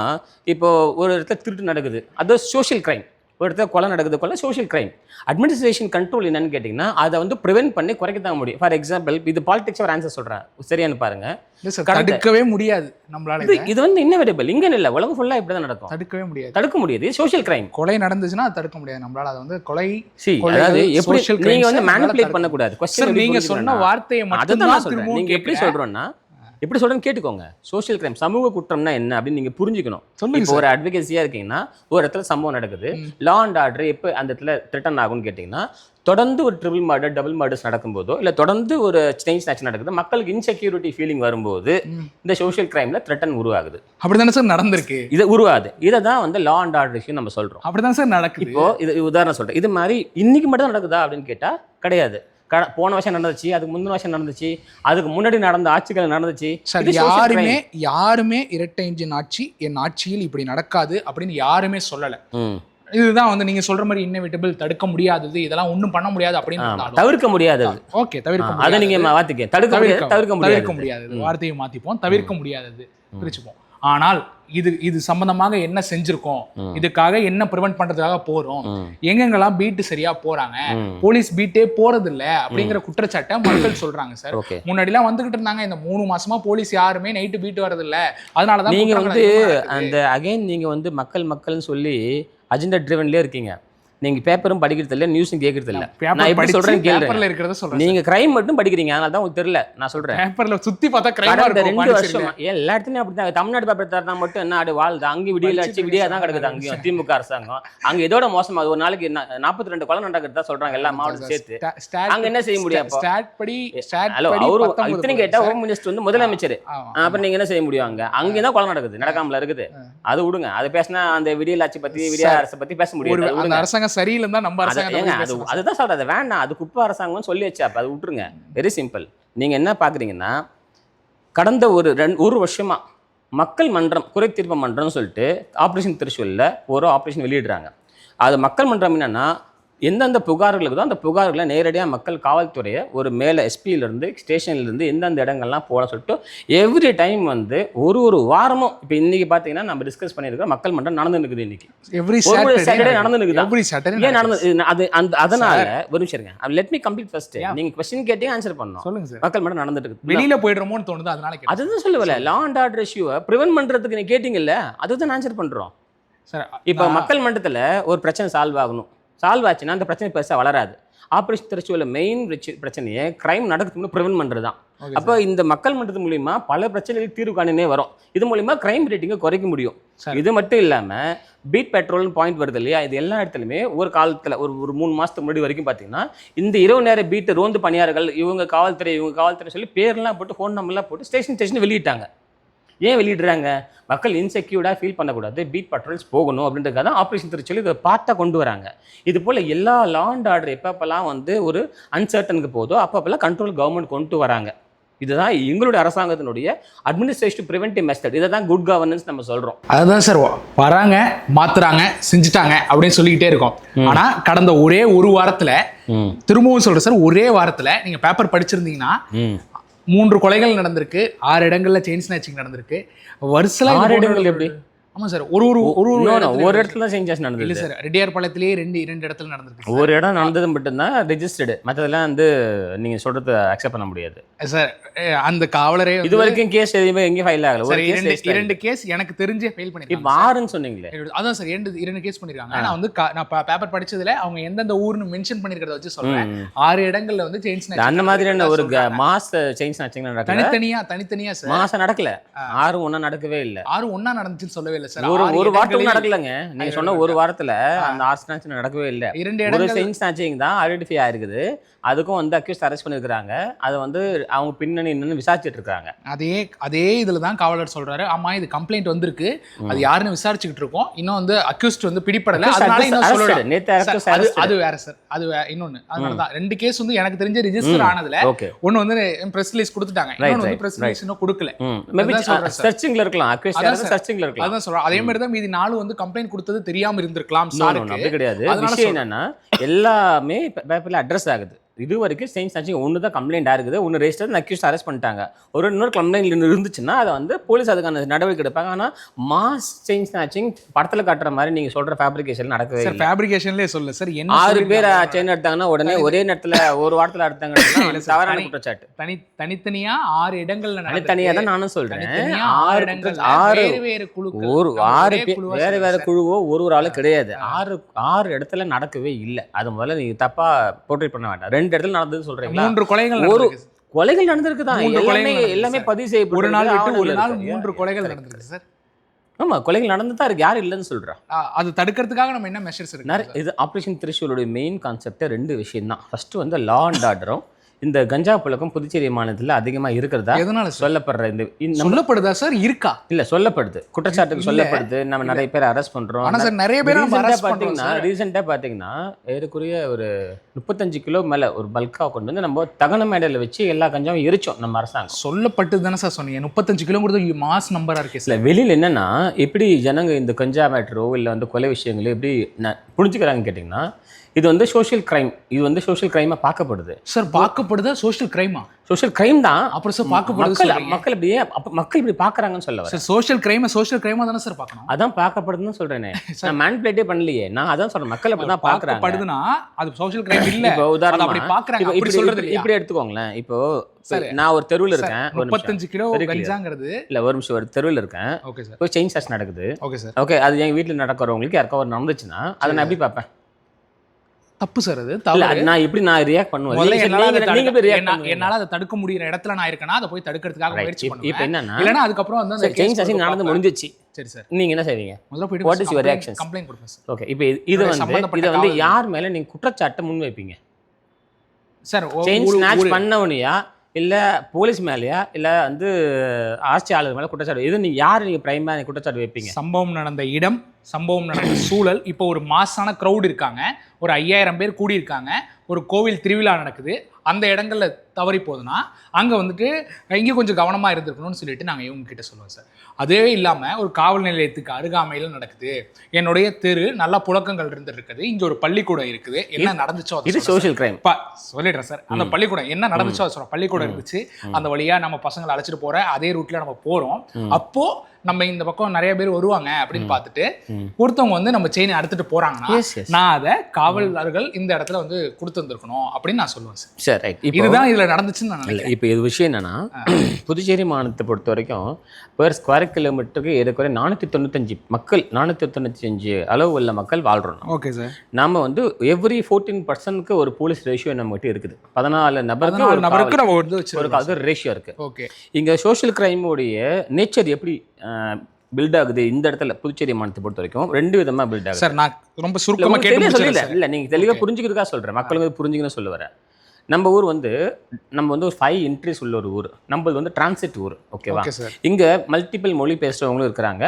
இப்போ ஒரு இடத்துல திருட்டு நடக்குது, அது சோஷியல் கிரைம். ஒரு இடத்துல கொலை நடக்குது, கொலை சோஷியல் கிரைம். அட்மினிஸ்ட்ரேஷன் கண்ட்ரோல் என்னன்னு கேட்டிங்கன்னா, அதை வந்து ப்ரிவென்ட் பண்ணி குறைக்க தான் முடியும். ஃபார் எக்ஸாம்பிள், இது பாலிடிக்ஸ் ஒரு ஆன்சர் சொல்கிறேன், சரியானு பாருங்க. தடுக்கவே முடியாது நம்மளால. இது வந்து இன்னெவிடபிள். இங்கே இல்லை, உலகம் ஃபுல்லாக இப்படி தான் நடக்கும். தடுக்க முடியாது. சோஷியல் கிரைம், கொலை நடந்துச்சுன்னா தடுக்க முடியாது நம்மளால. அது வந்து கொலை, அதாவது எப்படி நீங்க வந்து மேனிபுலேட் பண்ணக்கூடாது. क्वेश्चन நீங்க சொன்ன வார்த்தையை மட்டும் தான் சொல்றேன். நீங்க எப்படி சொல்றோம்னா, எப்படி சொல்றேன்னு கேட்டுக்கோங்க. சோஷியல் கிரைம், சமூக குற்றம்னா என்ன அப்படின்னு நீங்க புரிஞ்சுக்கணும். இப்போ ஒரு அட்வொகேசியா இருக்கீங்கன்னா, ஒரு இடத்துல சம்பவம் நடக்குது, லா அண்ட் ஆர்டர் எப்போ அந்த இடத்துல த்ரெட்டன் ஆகும்னு கேட்டீங்கன்னா, தொடர்ந்து ஒரு ட்ரிபிள் மர்டர், டபுள் மர்டர்ஸ் நடக்கும்போதோ, இல்லை தொடர்ந்து ஒரு செயின் ஸ்நாச்சிங் நடக்குது, மக்களுக்கு இன்செக்யூரிட்டி ஃபீலிங் வரும்போது இந்த சோஷியல் கிரைம்ல த்ரெட்டன் உருவாகுது. அப்படிதானே சார் நடந்திருக்கு? இது உருவாது. இதை தான் வந்து லா அண்ட் ஆர்டர் இஷ்யூ நம்ம சொல்றோம். அப்படிதான் சார் நடக்குது. இப்போ இது உதாரணம் சொல்றேன். இது மாதிரி இன்னைக்கு மட்டும் தான் நடக்குதா அப்படின்னு கேட்டா கிடையாது. போன வருஷம் நடந்துச்சு, அதுக்கு முந்தின வருஷம் நடந்துச்சு, அதுக்கு முன்னாடி நடந்த ஆட்சிகள் நடந்துச்சு. யாருமே இரட்டை என்ஜின் ஆட்சி, என் ஆட்சியில் இப்படி நடக்காது அப்படின்னு யாருமே சொல்லல. இதுதான் வந்து நீங்க சொல்ற மாதிரி இன்னெவிட்டபிள், தடுக்க முடியாதது, இதெல்லாம் ஒண்ணும் பண்ண முடியாது அப்படின்னு தவிர்க்க முடியாது. ஓகே, தவிர்க்க அதை நீங்க மாத்திக்க. தவிர்க்க முடியாது வார்த்தையை மாத்திப்போம். தவிர்க்க முடியாதது பிரிச்சுப்போம். ஆனால் இது சம்பந்தமாக என்ன செஞ்சிருக்கோம், இதுக்காக என்ன ப்ரிவென்ட் பண்றதுக்காக போறோம், எங்கெங்கெல்லாம் பீட்டு சரியா போறாங்க, போலீஸ் பீட்டே போறது இல்ல அப்படிங்கிற குற்றச்சாட்டை மக்கள் சொல்றாங்க சார். முன்னாடி எல்லாம் வந்துகிட்டு இருந்தாங்க, இந்த 3 மாசமா போலீஸ் யாருமே நைட்டு பீட்டு வரது இல்ல, அதனாலதான் நீங்க வந்து அந்த அகைன் நீங்க வந்து மக்கள்னு சொல்லி அஜெண்டா ட்ரிவன்லயே இருக்கீங்க. நீங்க பேப்பரும் படிக்கிறது இல்ல, நியூஸும் கேட்கறது இல்ல. நான் எப்படி சொல்றேன் கேளுங்க. நீங்க கிரைம் மட்டும் படிக்கிறீங்க, அதனால தான் உங்களுக்கு தெரியல. நான் சொல்றேன் பேப்பர்ல சுத்தி பார்த்தா கிரைம் இருக்கும். 2 வருஷமா எல்லா இடத்துலயும் அப்படிதான். தமிழ்நாடு பேப்பர் தரனா மட்டும் என்ன ஆடு வாழ்து, அங்க விடியல அடிச்சு விடியா தான் கிடக்குது. அங்கேயும் திமுக அரசாங்கம் அங்க இதோட மோசமா ஒரு நாளைக்கு 42 கொலை நடக்கிறதா சொல்றாங்க எல்லா மாவட்டம் சேர்த்து. அங்க என்ன செய்ய முடியும்? அவரு இத்தனை கேட்டா ஹோம் மினிஸ்டர் வந்து முதலமைச்சர், அப்புறம் நீங்க என்ன செய்ய முடியும்? அங்கதான் கொலை நடக்குது, நடக்காமல இருக்குது. அது விடுங்க, அதை பேசினா அந்த விடியல் ஆட்சி பத்தி விடியா அரசை பத்தி பேச முடியாது. சரியில்லை நம்ம அரசாங்கம் அதுதான் சொல்றது. வேண்டாம், அது குப்பை அரசாங்கம் சொல்லி வச்சா அது விட்டுருங்க. Very simple. நீங்க என்ன பாக்குறீங்கன்னா, கடந்த ஒரு வருஷமா மக்கள் மன்றம், குறை தீர்ப்பு மன்றம்னு சொல்லிட்டு ஆபரேஷன் திரிசூல்ல ஒரு ஆபரேஷன் வெளியிடுறாங்க. அது மக்கள் மன்றம் என்னன்னா, எந்தெந்த புகார்கள் இருக்குதோ அந்த புகார்களை நேரடியாக மக்கள் காவல்துறையை ஒரு மேலே எஸ்பியிலேருந்து ஸ்டேஷன்லேருந்து எந்தெந்த இடங்கள்லாம் போட சொல்லிட்டு எவ்ரி டைம் வந்து ஒரு வாரமும் இப்போ இன்றைக்கி பார்த்தீங்கன்னா நம்ம டிஸ்கஸ் பண்ணியிருக்கோம், மக்கள் மன்றம் நடந்து இருக்குது. இன்னைக்கு எவ்ரி சாட்டர்டே நடந்து இருக்குது. ஏன் நடந்து அது அதனால ஒரு நிமிஷம் லெட் மீ கம்ப்ளீட் ஃபர்ஸ்ட். நீங்கள் கொஸ்டின் கேட்டீங்க, ஆன்சர் பண்ணணும். சொல்லுங்க சார். மக்கள் மன்றம் நடந்துட்டு இருக்குது. வெளியில் போயிடுறோமோன்னு தோணுது, அதனால அதுதான் சொல்லவில்லை. லா அண்ட் ஆர்டர் இஷ்யூவை ப்ரிவென்ட் பண்ணுறதுக்கு நீங்கள் கேட்டீங்கல்ல, அதுதான் ஆன்சர் பண்ணுறோம் சார். இப்போ மக்கள் மன்றத்தில் ஒரு பிரச்சனை சால்வ் ஆகணும், சால்வ் ஆச்சுன்னா அந்த பிரச்சனை பெருசாக வளராது. ஆபரேஷன் திரிசூல்ல மெயின் பிரச்சனையே கிரைம் நடக்குதுன்னு ப்ரிவென்ட் பண்ணுறது தான். அப்போ இந்த மக்கள் மன்றத்து மூலிமா பல பிரச்சனைகளுக்கு தீர்வு காணனே வரும். இது மூலிமா கிரைம் ரேட்டிங்கை குறைக்க முடியும். இது மட்டும் இல்லாமல் பீட் பெட்ரோல்னு பாயிண்ட் வருது இல்லையா, இது எல்லா இடத்துலையுமே ஒரு காலத்தில் ஒரு 3 மாதத்துக்கு முன்னாடி வரைக்கும் பார்த்தீங்கன்னா இந்த இரவு நேர பீட்டு ரோந்து பணியாளர்கள் இவங்க காவல்துறை சொல்லி பேர்லாம் போட்டு ஃபோன் நம்பர்லாம் போட்டு ஸ்டேஷன் வெளியிட்டாங்க. ஏன் வெளியிடுறாங்க? மக்கள் இன்செக்யூர்டாக ஃபீல் பண்ணக்கூடாது, பீட் பட்ரோல்ஸ் போகணும் அப்படின்றதுக்காக தான் ஆப்ரேஷன் திரிசூல் இதை பார்த்தா கொண்டு வராங்க. இது போல் எல்லா லா அண்ட் ஆர்டர் எப்பப்பெல்லாம் வந்து ஒரு அன்சர்டனுக்கு போதோ அப்பப்பெல்லாம் கண்ட்ரோல் கவர்மெண்ட் கொண்டு வராங்க. இதுதான் எங்களுடைய அரசாங்கத்தினுடைய அட்மினிஸ்ட்ரேட்டிவ் ப்ரிவென்டிவ் மெத்தட். இதை தான் குட் கவர்னன்ஸ் நம்ம சொல்கிறோம். அதுதான் சார், வராங்க, மாத்துறாங்க, செஞ்சுட்டாங்க அப்படின்னு சொல்லிக்கிட்டே இருக்கோம். ஆனால் கடந்த ஒரே ஒரு வாரத்தில், திரும்பவும் சொல்கிறேன் சார், ஒரே வாரத்தில் நீங்கள் பேப்பர் படிச்சிருந்தீங்கன்னா 3 கொலைகள் நடந்திருக்கு, 6 இடங்கள்ல செயின் ஸ்நாச்சிங் நடந்திருக்கு. வருஷம் 6 இடங்கள் எப்படி? ஆமா சார், ஒரு இடத்துல தான் செயின் ஸ்நாச்சிங் நடந்தது இல்ல சார். ரெட்டியார்பாளையத்திலேயே 2 இடத்துல நடந்திருக்கு. ஒரு இடம் நடந்தது மட்டும்தான் ரெஜிஸ்டர்டு, மற்றதெல்லாம் வந்து நீங்க சொல்றது அக்செப்ட் பண்ண முடியாது சார். அந்த காவலரே இது வரைக்கும் கேஸ் எதுவுமே எங்கேயும் ஃபைல் ஆகல. ஒரு 2 கேஸ் எனக்கு தெரிஞ்சே ஃபெயில் பண்ணிருக்காங்க. இப்போ 6ன்னு சொன்னீங்களே, அதான் சார் 2 கேஸ் பண்ணிருக்காங்க. நான் வந்து நான் பேப்பர் படிச்சதுல அவங்க எந்தெந்த ஊர்னு மென்ஷன் பண்ணிருக்கிறத வச்சு சொல்றேன். 6 இடங்கள்ல வந்து செயின் ஸ்நாச்சிங் அந்த மாதிரியான ஒரு மாஸ் செயின் ஸ்நாச்சிங் நடக்கல. தனித்தனியா சார் மாசம் நடக்கல. 6 ஒண்ணா நடக்கவே இல்ல. 6 ஒண்ணா நடந்துச்சுன்னு சொல்லவே இல்ல சார். ஒரு வாரத்துக்கு நடக்கலங்க. நீங்க சொன்ன ஒரு வாரத்துல அந்த 6 ஸ்நாச்சிங் நடக்கவே இல்ல. ஒரு செயின் ஸ்நாச்சிங் தான் ஐடென்டிஃபை ஆயிருக்குது. அதுக்கும் வந்து அக்யூஸ்ட் அரெஸ்ட் பண்ணிருக்காங்க. அதை வந்து அவங்க பின்னணி என்னன்னு விசாரிச்சுட்டு இருக்காங்க. அதே இதுல தான் காவலர் சொல்றாரு, ஆமா இது கம்ப்ளைண்ட் வந்திருக்கு, அது யாருன்னு விசாரிச்சுக்கிட்டு இருக்கோம், இன்னும் வந்து அக்யூஸ்ட் வந்து பிடிபடல, அதனால இன்னும் சொல்லல. அது வேற சார், அது இன்னொன்னு. அதனாலதான் 2 கேஸ் வந்து எனக்கு தெரிஞ்ச ரெஜிஸ்டர் ஆனதுல ஒன்னு வந்து பிரஸ் ரிலீஸ் கொடுத்துட்டாங்க, இன்னொன்னு வந்து பிரஸ் ரிலீஸ் இன்னும் கொடுக்கல. சர்ச்சிங்ல இருக்கலாம், அக்யூஸ்ட் சர்ச்சிங்ல இருக்கலாம். அதான் சொல்றேன். அதே மாதிரி தான் மீதி 4 வந்து கம்ப்ளைண்ட் கொடுத்தது தெரியாம இருந்திருக்கலாம் சாருக்கு. அப்படி கிடையாது. விஷயம் என்னன்னா எல்லாமே பேப்பர்ல அட்ரஸ் ஆகுது. இது வரைக்கும் செயின் ஸ்நாச்சிங் ஒன்று தான் கம்ப்ளைண்ட் ஆகுது, ஒன்று ரெஜிஸ்டர் அக்யூஸ்ட் அரெஸ்ட் பண்ணிட்டாங்க. இன்னொரு கம்ப்ளைண்ட் இருந்துச்சுன்னா அதை வந்து போலீஸ் அதுக்கான நடவடிக்கை எடுப்பாங்க. ஆனால் மாஸ் செயின் ஸ்நாச்சிங் படத்தில் காட்டுற மாதிரி நீங்கள் சொல்கிற ஃபேப்ரிகேஷன் நடக்கவே இல்லை. ஃபேப்ரிகேஷன்லேயே சொல்ல சார், 6 பேர் செயின் எடுத்தாங்கன்னா உடனே ஒரே நேரத்தில் ஒரு வாரத்தில் எடுத்தாங்கன்னா தவறான குற்றச்சாட்டு. தனித்தனியா 6 இடங்கள்ல தனித்தனியாக தான் நானும் சொல்கிறேன். 6 வேறு குழுவோ ஒரு ஆளும் கிடையாது. 6 இடத்துல நடக்கவே இல்லை. அது முதல்ல நீங்கள் தப்பாக போர்ட்ரேட் பண்ண வேண்டாம். 2 இடத்துல நடந்ததுன்னு சொல்றீங்களா? 3 கொலைகள் நடந்திருக்குதான். எல்லாமே பதிவு செய்யப்பட்டு ஒரு நாள் 3 கொலைகள் நடந்திருக்கு சார். ஆமா, கொலைகள் நடந்துதான் இருக்கு. யாரும் இல்லைன்னு சொல்றா. அது தடுக்கிறதுக்காக நம்ம என்ன மெஷர்ஸ் இருக்கு? இது ஆபரேஷன் திரிசூலோட மெயின் கான்செப்ட் 2 விஷயம் தான். ஃபர்ஸ்ட் வந்து லா அண்ட் ஆர்டரும் இந்த கஞ்சா புழக்கம் புதுச்சேரி மாநிலத்தில் அதிகமாக இருக்கிறதா எதனால சொல்லப்படுற சொல்லப்படுதா சார்? இருக்கா? இல்ல சொல்லப்படுது, குற்றச்சாட்டுக்கு சொல்லப்படுது. நம்ம நிறைய பேர் அரெஸ்ட் பண்றோம். ஆனா சார் நிறைய பேர் ரீசெண்டா பாத்தீங்கன்னா ஏறக்குறைய ஒரு 35 கிலோ மேல ஒரு பல்கா கொண்டு வந்து நம்ம தகன மேடையில வச்சு எல்லா கஞ்சாவும் எரிச்சோம் நம்ம அரசாங்கம். சொல்லப்பட்டு தானே சார் சொன்னீங்க. 35 கிலோங்கிறது மாஸ் நம்பரா இருக்கு. இல்ல வெளியில என்னன்னா எப்படி ஜனங்க இந்த கஞ்சா மேட்டரோ இல்ல வந்து கொலை விஷயங்களோ எப்படி புரிஞ்சுக்கிறாங்கன்னு கேட்டீங்கன்னா, இது வந்து சோஷியல் கிரைம். இது வந்து சோஷியல் கிரைமா பார்க்கப்படுது. சார் பார்க்கப்படுதா சோஷியல் கிரைமா? சோஷியல் கிரைம் தான். அப்புறம் சார் பார்க்கப்படுது மக்கள் இப்படியே மக்கள் இப்படி பார்க்கறாங்கன்னு சொல்ல வரேன். சார் சோஷியல் கிரைமா தானே சார் பார்க்கணும். அதான் பார்க்கப்படுதுன்னு சொல்றேனே. நான் மேனிபுலேட்டே பண்ணலையே. நான் அதான் சொல்றேன், மக்கள் அப்படி தான் பார்க்கறாங்க. பார்க்கப்படுதுன்னா அது சோஷியல் கிரைம் இல்ல. இப்போ உதாரணமா அப்படி பார்க்கறாங்க. அப்படி சொல்றது இல்லையா? இப்படி எடுத்துக்கோங்களேன். இப்போ நான் ஒரு தெருவில் இருக்கேன். 35 கிலோ கஞ்சாங்கிறது இல்ல, ஒரு நிமிஷம். ஒரு தெருவில் இருக்கேன். Okay sir. ஒரு செயின் சார்ஜ் நடக்குது. Okay sir. ஓகே, அது எங்க வீட்டில் நடக்கிறவங்களுக்கு யாருக்கா ஒரு நடந்துச்சுன்னா அதை நான் எப்படி பார்ப்பேன்? தப்பு சார். அது தவறு. நான் ரியாக்ட் பண்ணுவேன். என்னால அதை தடுக்க முடியற இடத்துல நான் இருக்கேனா அதை போய் தடுக்கிறதுக்காக முயற்சி பண்ணுவேன். இப்போ என்னன்னா, இல்லனா அதுக்கு அப்புறம் வந்து அந்த செயின் சார்ஜ் நடந்து முடிஞ்சிச்சு. சரி சார். நீங்க என்ன செய்வீங்க? முதல்ல போய் what is your reaction? Complaint கொடுப்பேன் சார். ஓகே, இப்போ இது வந்து யார் மேல நீங்க குற்றச்சாட்டை முன் வைப்பீங்க? சார் செயின் ஸ்நாட்ச் பண்ணவனியா, இல்ல போலீஸ் மேலயா, இல்ல வந்து ஆட்சியாளர் மேல குற்றச்சாட்டு? இது நீங்க யார் நீங்க பிரைமரி குற்றச்சாட்டு வைப்பீங்க? சம்பவம் நடந்த இடம், சம்பவம் நடந்த சூழல். இப்போ ஒரு மாசான க்ரௌட் இருக்காங்க, ஒரு 5000 பேர் கூடியிருக்காங்க, ஒரு கோவில் திருவிழா நடக்குது, அந்த இடங்கள்ல தவறி போகுதுன்னா அங்கே வந்துட்டு இங்கே கொஞ்சம் கவனமாக இருந்திருக்கணும்னு சொல்லிட்டு நாங்கள் இவங்க கிட்ட சொல்லுவோம் சார். அதே இல்லாமல் ஒரு காவல் நிலையத்துக்கு அருகாமையில் நடக்குது, என்னுடைய தெரு நல்ல புழக்கங்கள் இருந்துருக்குது, இங்கே ஒரு பள்ளிக்கூடம் இருக்குது, என்ன நடந்துச்சோ இது சோஷியல் கிரைம் சொல்லிடுறேன் சார். அந்த பள்ளிக்கூடம் என்ன நடந்துச்சோ அதை சொல்கிறோம். பள்ளிக்கூடம் இருந்துச்சு, அந்த வழியாக நம்ம பசங்களை அழைச்சிட்டு போகிற அதே ரூட்டில் நம்ம போகிறோம். அப்போ நம்ம இந்த பக்கம் நிறைய பேர் வருவாங்க அப்படின்னு பார்த்துட்டு ஒருத்தவங்க வந்து நம்ம செயினை அடுத்துட்டு போறாங்கன்னா நான் அதை காவலர்கள் இந்த இடத்துல வந்து கொடுத்து வந்திருக்கணும் அப்படின்னு நான் சொல்லுவேன் சார். சரி, ரைட். இதுதான் இதுல நடந்துச்சுன்னு நான் நினைக்கிறேன். இப்போ இது விஷயம் என்னன்னா, புதுச்சேரி மாநிலத்தை பொறுத்த வரைக்கும் பெர் ஸ்கொயர் கிலோமீட்டருக்கு ஏறக்குறைய 495 மக்கள், 495 அளவு உள்ள மக்கள் வாழ்றோம். Okay sir. நாம வந்து எவ்ரி 14% ஒரு போலீஸ் ரேஷியோ நம்மகிட்ட இருக்குது. 14 நபருக்கு நம்ம வந்து ஒரு ரேஷியோ இருக்கு. ஓகே. இங்க சோஷியல் கிரைமோடைய நேச்சர் எப்படி பில்ட் ஆகுது இந்த இடத்துல புதுச்சேரி மாநிலத்தை பொறுத்த வரைக்கும் 2 விதமா பில்ட் ஆகுது. சார் நான் ரொம்ப சுருக்கமா கேட்டு சொல்லல. இல்ல, நீங்க தெளிவா புரிஞ்சுக்கிறதுக்காக சொல்றேன், மக்களுக்கு புரிஞ்சுக்கணும்னு சொல்ல வரேன். நம்ம ஊர் வந்து ஒரு 5 என்ட்ரிஸ் உள்ள ஒரு ஊர். நம்மளது வந்து டிரான்சிட் ஊர். ஓகேவா? இங்க மல்டிபிள் மொழி பேசுறவங்களும் இருக்கிறாங்க,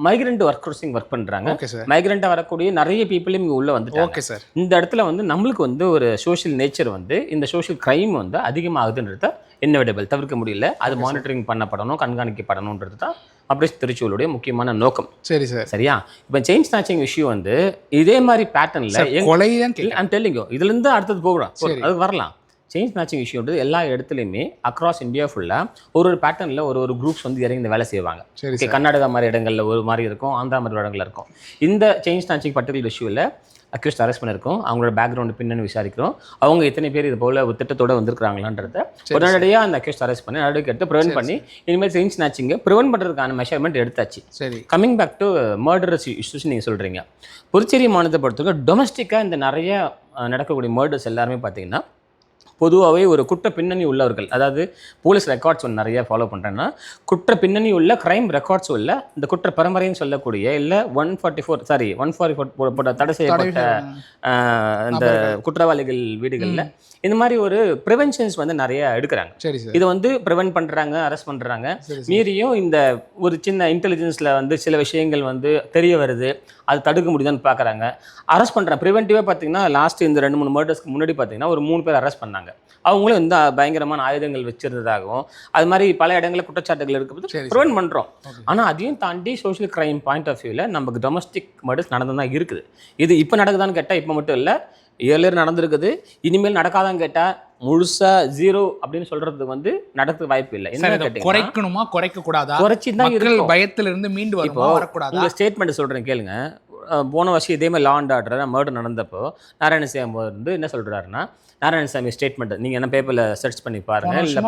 மைக்ரண்ட் ஒர்க்கர்ஸும் ஒர்க் பண்றாங்க. மைக்ரண்டா வரக்கூடிய நிறைய பீப்புளும் இங்க உள்ள வந்துட்டாங்க. இந்த இடத்துல வந்து நம்மளுக்கு வந்து ஒரு சோஷியல் நேச்சர் வந்து இந்த சோஷியல் கிரைம் வந்து அதிகமாகுதுன்றது இன்னோவேட்டபிள், தவிர்க்க முடியல. அது மானிட்டரிங் பண்ணப்படணும், கண்காணிக்கப்படணுன்றது தான் ஆபரேஷன் திருச்சூலுடைய முக்கியமான நோக்கம். சரி சார். சரியா? இப்போ செயின் ஸ்நாச்சிங் இஷ்யூ வந்து இதே மாதிரி பேட்டர்ன்ல இதுல இருந்து அடுத்தது போகிறோம், அது வரலாம். செயின் ஸ்நாச்சிங் இஷ்யூன்றது எல்லா இடத்துலையுமே அக்ராஸ் இந்தியா ஃபுல்லாக ஒரு பேட்டர்னில் ஒரு குரூப்ஸ் வந்து இறங்கி இந்த வேலை செய்வாங்க. ஓகே, கர்நாடகா மாதிரி இடங்களில் ஒரு மாதிரி இருக்கும், ஆந்திரா மாதிரி இடங்களில் இருக்கும். இந்த செயின் ஸ்நாச்சிங் பர்டிகுலர் இஷ்யூவில் அக்யூஸ்ட் அரெஸ்ட் பண்ணியிருக்கோம், அவங்களோட பேக்ரவுண்டு பின்னணி விசாரிக்கிறோம், அவங்க எத்தனை பேர் இது போல் திட்டத்தோடு வந்திருக்கிறாங்களான்றத உடனடியாக அந்த அக்யூஸ்ட் அரெஸ்ட் பண்ணி நடவடிக்கை எடுத்து ப்ரிவென்ட் பண்ணி இனிமேல் செயின் ஸ்நாச்சிங்கை ப்ரிவென்ட் பண்ணுறதுக்கான மெஷர்மெண்ட் எடுத்தாச்சு. சரி. Coming back to murders issues நீங்கள் சொல்கிறீங்க. புதுச்சேரி மாநிலத்தை பொறுத்தவரைக்கும் டொமஸ்டிக்காக இந்த நிறைய நடக்கக்கூடிய மர்டர்ஸ் எல்லாருமே பார்த்தீங்கன்னா பொதுவாகவே ஒரு குற்ற பின்னணி உள்ளவர்கள், அதாவது போலீஸ் ரெக்கார்ட்ஸ் ஒன்று நிறைய ஃபாலோ பண்ணுறேன்னா குற்ற பின்னணி உள்ள கிரைம் ரெக்கார்ட்ஸ் உள்ள இந்த குற்ற பரம்பரைன்னு சொல்லக்கூடிய இல்லை 144 தடை செய்யப்பட்ட இந்த குற்றவாளிகள் வீடுகளில் இந்த மாதிரி ஒரு ப்ரிவென்ஷன்ஸ் வந்து நிறைய எடுக்கிறாங்க. இதை வந்து ப்ரிவென்ட் பண்ணுறாங்க, அரெஸ்ட் பண்ணுறாங்க. மீறியும் இந்த ஒரு சின்ன இன்டெலிஜென்ஸில் வந்து சில விஷயங்கள் வந்து தெரிய வருது, அது தடுக்க முடியுதான்னு பார்க்குறாங்க, அரெஸ்ட் பண்ணுறாங்க. ப்ரிவென்டிவாக பார்த்தீங்கன்னா லாஸ்ட் இந்த 2-3 மர்டர்ஸ்க்கு முன்னாடி பார்த்தீங்கன்னா ஒரு 3 பேர் அரெஸ்ட் பண்ணாங்க. அவங்களும் வந்து பயங்கரமான ஆயுதங்கள் வச்சிருந்ததாகவும் அது மாதிரி பல இடங்களில் குற்றச்சாட்டுகள் இருக்கும்போது ப்ரிவென்ட் பண்ணுறோம். ஆனால் அதையும் தாண்டி சோஷியல் கிரைம் பாயிண்ட் ஆஃப் வியூவில் நமக்கு டொமஸ்டிக் மர்டர்ஸ் நடந்து தான் இருக்குது. இது இப்போ நடக்குதான்னு கேட்டால் இப்போ மட்டும் இல்லை, ஏர்லியர் நடந்திருக்குது. இனிமேல் நடக்காதான்னு கேட்டால் முழுசா 0 அப்படின்னு சொல்றது வந்து நடக்க வாய்ப்பு இல்லை. என்ன குறைக்கணுமா குறைக்க கூடாதா? குறைச்சி தான் பயத்துல இருந்து மீண்டு வரக்கூடாது. உங்க ஸ்டேட்மெண்ட் சொல்றேன் கேளுங்க. போன வருஷம் இதே மாதிரி லா அண்ட் ஆர்டர் மர்டர் நடந்தப்போ நாராயணசாமி வந்து என்ன சொல்றாருன்னா, நாராயணசாமி ஸ்டேட்மெண்ட் நீங்க என்ன பேப்பர்ல சர்ச் பண்ணி பாருங்க, இல்ல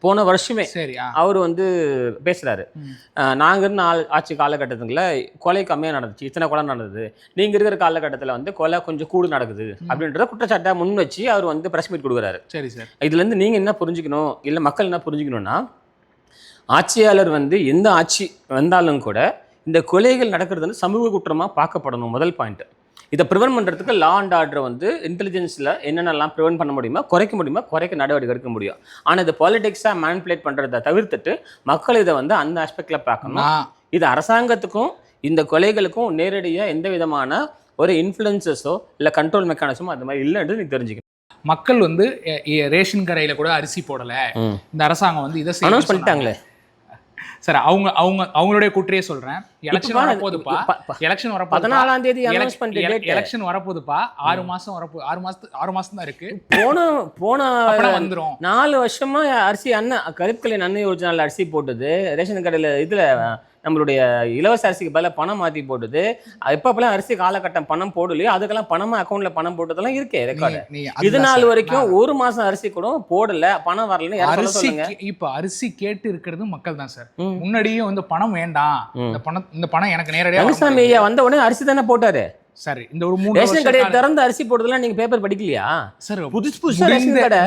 போன வருஷமே அவர் வந்து பேசுறாரு. நாங்க இருந்த ஆட்சி காலகட்டத்துல கொலை கம்மியா நடந்துச்சு, இத்தனை கொலை நடந்தது, நீங்க இருக்கிற காலகட்டத்துல வந்து கொலை கொஞ்சம் கூடு நடக்குது அப்படின்றத குற்றச்சாட்டை முன் வச்சு அவர் வந்து பிரஸ் மீட் கொடுக்குறாரு. சரி சார். இதுல இருந்து நீங்க என்ன புரிஞ்சுக்கணும், இல்ல மக்கள் என்ன புரிஞ்சுக்கணும்னா, ஆட்சியாளர் வந்து எந்த ஆட்சி வந்தாலும் கூட இந்த கொலைகள் நடக்கிறது வந்து சமூக குற்றமாக பார்க்கப்படணும். முதல் பாயிண்ட். இதை ப்ரிவென்ட் பண்ணுறதுக்கு லா அண்ட் ஆர்டர் வந்து இன்டெலிஜென்ஸில் என்னென்னலாம் ப்ரிவென்ட் பண்ண முடியுமா, குறைக்க நடவடிக்கை எடுக்க முடியும். ஆனால் இது பாலிடிக்ஸாக மேனிபுலேட் பண்ணுறதை தவிர்த்துட்டு மக்கள் இதை வந்து அந்த ஆஸ்பெக்டில் பார்க்கணும். இது அரசாங்கத்துக்கும் இந்த கொலைகளுக்கும் நேரடியாக எந்த விதமான ஒரு இன்ஃப்ளூயன்சஸோ இல்லை கண்ட்ரோல் மெக்கானிசமோ அது மாதிரி இல்லைன்றது நீ தெரிஞ்சுக்கணும். மக்கள் வந்து ரேஷன் கடையில் கூட அரிசி போடலை, இந்த அரசாங்கம் வந்து இதை அனௌன்ஸ் பண்ணிட்டாங்களே. சார் அவங்களுடைய குற்றியே சொல்றேன். எலெக்ஷன் வரப்போகுதுப்பா, எலெக்ஷன் வரப்போகுது, 14ஆம் தேதி அனௌன்ஸ்மென்ட் டேட், எலெக்ஷன் வரப்போகுதுப்பா, 6 மாசம் வரப்போ 6 மாசம் தான் இருக்கு. போன வந்துரும். 4 வருஷமா அரிசி கருப்புகளின் அன்ன யோஜனால அரிசி போட்டது, ரேஷன் கடையில இதுல நம்மளுடைய இலவச அரிசிக்கு பதிலாக பணம் மாற்றி போட்டுது. எப்பப்பெல்லாம் அரிசி காலகட்டம் பணம் போடலையோ அதுக்கெல்லாம் பணமா அக்கௌண்ட்ல பணம் போட்டதெல்லாம் இருக்கே ரெக்கார்டு. இது நாள் வரைக்கும் 1 மாசம் அரிசி கூட போடல, பணம் வரலன்னு யாரும் சொல்லுங்க. இப்ப அரிசி கேட்டு இருக்கிறது மக்கள் தான் சார். முன்னாடியே வந்து பணம் வேண்டாம், இந்த பணம் எனக்கு நேரடியாக ரங்கசாமி ஐயா வந்த உடனே அரிசி தானே போட்டாரு. சரி, இந்த ஒரு 3 ரேஷன் கடையை திறந்து அரிசி போடுறதுலாம் நீங்க பேப்பர் படிக்கலையா சார்? புதுசு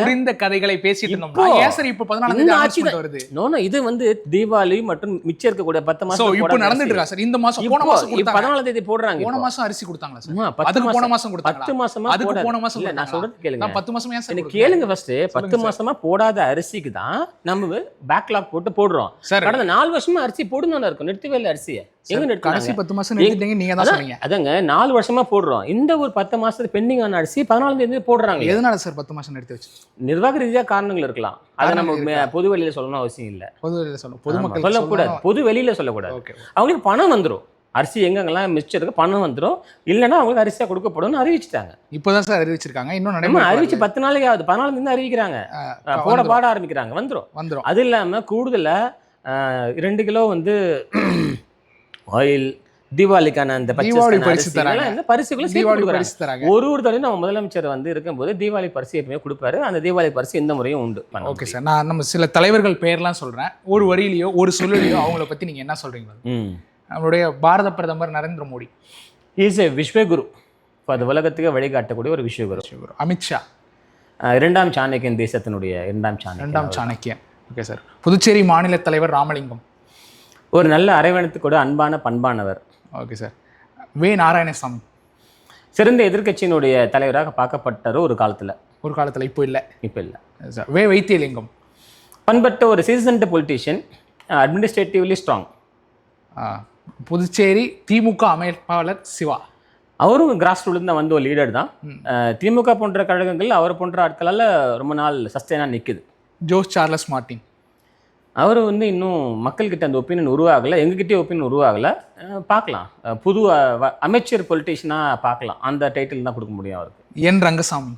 முடிந்த கதைகளை பேசிட்டு இருந்தோம். ஏன் சார் இப்போ 14 ஆட்சி வருது? நோ இது வந்து தீபாவளி மற்றும் மிச்சம் இருக்கக்கூடிய 10 மாசம் இப்போ நடந்துட்டு இருக்கா சார்? இந்த மாசம் போன மாசம் 14ஆம் தேதி போடுறாங்க. போன மாசம் அரிசி கொடுத்தாங்களா சார்? அதுக்கு போன மாசம் கொடுத்தாங்களா? 10 மாசமா அதுக்கு போன மாசம் இல்ல, நான் சொல்றது கேளுங்க. நான் 10 மாசம் ஏன் சார் கேளுங்க ஃபர்ஸ்ட். 10 மாசமா போடாத அரிசிக்கு தான் நம்ம பேக்லாக் போட்டு போடுறோம். கடந்த 4 வருஷமா அரிசி போடுன்னு இருக்கும், நிறுத்தவே இல்லை அரிசியை. எங்க கடைசி 10 மாசம் நிறுத்திட்டீங்க நீங்க தான் சொன்னீங்க. அதங்க 4 வருஷமா போடுறோம். இந்த ஒரு 10 மாசத்துக்கு பெண்டிங் ஆன அரிசி 14ஆம் தேதி போடுறாங்க. எதனால சார் 10 மாசம் நிறுத்தி வச்சு? நிர்வாக ரீதியா காரணங்கள் இருக்கலாம். அதை நம்ம பொது வெளியில சொல்லணும் அவசியம் இல்ல. பொது வெளியில சொல்லணும், பொதுமக்கள் சொல்லக்கூடாது, பொது வெளியில சொல்லக்கூடாது. அவங்களுக்கு பணம் வந்துடும், அரிசி எங்கெங்கெல்லாம் மிச்சம் இருக்கு பணம் வந்துடும், இல்லைன்னா அவங்களுக்கு அரிசியா கொடுக்கப்படும் அறிவிச்சுட்டாங்க. இப்போதான் சார் அறிவிச்சிருக்காங்க, இன்னும் நடைமுறை அறிவிச்சு 10 நாளைக்கு ஆகுது. 14ஆம் தேதி அறிவிக்கிறாங்க, பாட ஆரம்பிக்கிறாங்க, வந்துடும். அது இல்லாம கூடுதலா 2 கிலோ வந்து ஆயில் தீபாவளிக்கான அந்த ஒரு தடவை நம்ம முதலமைச்சர் வந்து இருக்கும்போது தீபாவளி பரிசு எப்பவுமே கொடுப்பாரு. அந்த தீபாவளி பரிசு எந்த முறையும் உண்டு. ஓகே சார், நான் நம்ம சில தலைவர்கள் பெயர்லாம் சொல்றேன், ஒரு வரியிலையோ ஒரு சொல்லிலையோ அவங்கள பத்தி நீங்க என்ன சொல்றீங்க? நம்மளுடைய பாரத பிரதமர் நரேந்திர மோடி இஸ் ஏ விஸ்வகுரு, அது உலகத்துக்கு வழிகாட்டக்கூடிய ஒரு விஸ்வகுரு. அமித்ஷா 2ஆம் சாணக்கியன், தேசத்தினுடைய 2ஆம் சாணக்கியன். Okay sir. புதுச்சேரி மாநில தலைவர் ராமலிங்கம் ஒரு நல்ல அரவணைத்துக்கூட அன்பான பண்பானவர். Okay sir. வே நாராயணசாமி சிறந்த எதிர்க்கட்சியினுடைய தலைவராக பார்க்கப்பட்டார் ஒரு காலத்தில். இப்போ இல்லை. சார். வே வைத்தியலிங்கம் பண்பட்ட ஒரு seasoned politician, administratively strong. Puducherry DMK அமைப்பாளர் சிவா, அவரும் கிராஸ் ரூட்லேருந்து வந்த ஒரு லீடர் தான். திமுக போன்ற கழகங்கள் அவர் போன்ற ஆட்களால் ரொம்ப நாள் சஸ்டெயினாக நிற்குது. ஜோஸ் சார்லஸ் மார்ட்டின் அவர் வந்து இன்னும் மக்கள்கிட்ட அந்த ஒப்பீனியன் உருவாகலை, எங்ககிட்டே ஒப்பீனியன் உருவாகலை. பார்க்கலாம், புது அமைச்சர் பொலிட்டீஷியனாக பார்க்கலாம், அந்த டைட்டில் தான் கொடுக்க முடியும் அவருக்கு. N Rangasamy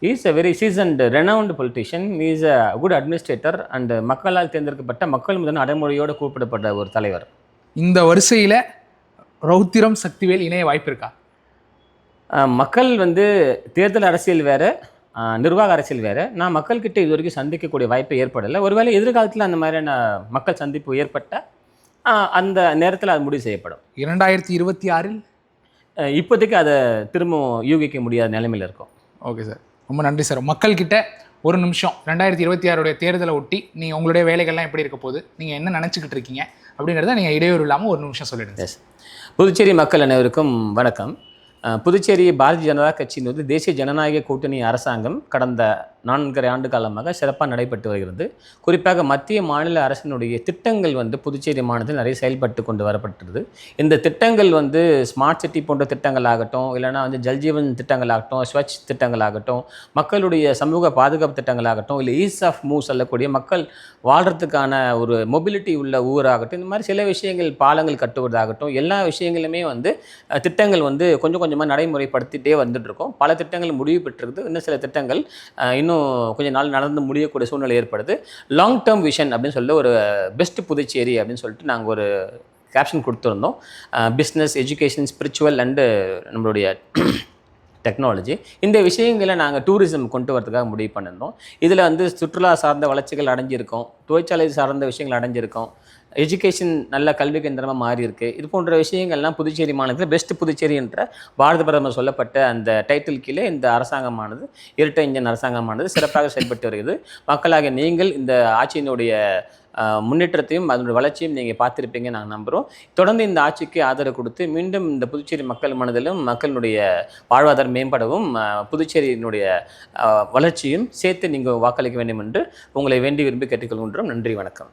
is a very seasoned renowned politician, is a good administrator and மக்களால் தேர்ந்தெடுக்கப்பட்ட மக்கள் முதல் அடைமொழியோடு கூப்பிடப்பட்ட ஒரு தலைவர். இந்த வரிசையில் ரௌத்திரம் சக்திவேல் இணைய வாய்ப்பு இருக்கா? மக்கள் வந்து தேர்தல் அரசியல் வேறு, நிர்வாக அரசியல் வேறு. நான் மக்கள்கிட்ட இது வரைக்கும் சந்திக்கக்கூடிய வாய்ப்பு ஏற்படலை. ஒருவேளை எதிர்காலத்தில் அந்த மாதிரியான மக்கள் சந்திப்பு ஏற்பட்ட அந்த நேரத்தில் அது முடிவு செய்யப்படும். 2026 இப்போதைக்கு அதை திரும்பவும் யூகிக்க முடியாத நிலைமையில் இருக்கும். ஓகே சார், ரொம்ப நன்றி சார். மக்கள்கிட்ட ஒரு நிமிஷம் 2026 தேர்தலை ஒட்டி நீங்கள் உங்களுடைய வேலைகள்லாம் எப்படி இருக்க போகுது, நீங்கள் என்ன நினச்சிக்கிட்டு இருக்கீங்க அப்படிங்கிறத நீங்கள் இடையூறு இல்லாமல் ஒரு நிமிஷம் சொல்லிடுங்க. புதுச்சேரி மக்கள் அனைவருக்கும் வணக்கம். புதுச்சேரி பாரதிய ஜனதா கட்சியின் வந்து தேசிய ஜனநாயக கூட்டணி அரசாங்கம் கடந்த 4.5 ஆண்டு காலமாக சிறப்பாக நடைபெற்று வருகிறது. குறிப்பாக மத்திய மாநில அரசினுடைய திட்டங்கள் வந்து புதுச்சேரி மாநிலத்தில் நிறைய செயல்பட்டு கொண்டு வரப்பட்டது. இந்த திட்டங்கள் வந்து ஸ்மார்ட் சிட்டி போன்ற திட்டங்களாகட்டும், இல்லைனா வந்து ஜல்ஜீவன் திட்டங்களாகட்டும், ஸ்வச் திட்டங்களாகட்டும், மக்களுடைய சமூக பாதுகாப்பு திட்டங்களாகட்டும், இல்லை ஈஸ் ஆஃப் மூவ் சொல்லக்கூடிய மக்கள் வாழ்கிறதுக்கான ஒரு மொபிலிட்டி உள்ள ஊராகட்டும், இந்த மாதிரி சில விஷயங்கள், பாலங்கள் கட்டுவதாகட்டும், எல்லா விஷயங்களுமே வந்து திட்டங்கள் வந்து கொஞ்சம் கொஞ்சமாக நடைமுறைப்படுத்திகிட்டே வந்துட்டுருக்கோம். பல திட்டங்கள் முடிவு பெற்றிருக்குது. இன்னும் சில திட்டங்கள் இன்னும் கொஞ்சம் நாள் நடந்து முடியக்கூடிய சூழ்நிலை ஏற்படுது. லாங் டேர்ம் விஷன் அப்படின்னு சொல்லி ஒரு பெஸ்ட் புதுச்சேரி அப்படின்னு சொல்லிட்டு நாங்கள் ஒரு கேப்ஷன் கொடுத்துருந்தோம். பிஸ்னஸ், எஜுகேஷன், ஸ்பிரிச்சுவல் அண்டு நம்மளுடைய டெக்னாலஜி, இந்த விஷயங்களை நாங்கள் டூரிசம் கொண்டு வரதுக்காக முடிவு பண்ணியிருந்தோம். இதில் வந்து சுற்றுலா சார்ந்த வளர்ச்சிகள் அடைஞ்சிருக்கோம், தொழிற்சாலை சார்ந்த விஷயங்கள் அடைஞ்சிருக்கோம், எஜுகேஷன் நல்ல கல்வி கேந்திரமாக மாறி இருக்கு. இது போன்ற விஷயங்கள்லாம் புதுச்சேரி மாநிலத்தில் பெஸ்ட் புதுச்சேரி என்ற பாரத பிரதமர் சொல்லப்பட்ட அந்த டைட்டில் கீழே இந்த அரசாங்கமானது, இரட்டை இன்ஜின் அரசாங்கமானது சிறப்பாக செயல்பட்டு வருகிறது. மக்களாக நீங்கள் இந்த ஆட்சியினுடைய முன்னேற்றத்தையும் அதனுடைய வளர்ச்சியும் நீங்கள் பார்த்துருப்பீங்க நாங்கள் நம்புகிறோம். தொடர்ந்து இந்த ஆட்சிக்கு ஆதரவு கொடுத்து மீண்டும் இந்த புதுச்சேரி மக்கள் மனதிலும் மக்களுடைய வாழ்வாதாரம் மேம்படவும் புதுச்சேரியினுடைய வளர்ச்சியும் சேர்த்து நீங்கள் வாக்களிக்க வேண்டும் என்று உங்களை வேண்டி விரும்பி கேட்டுக்கொள்கின்றோம். நன்றி, வணக்கம்.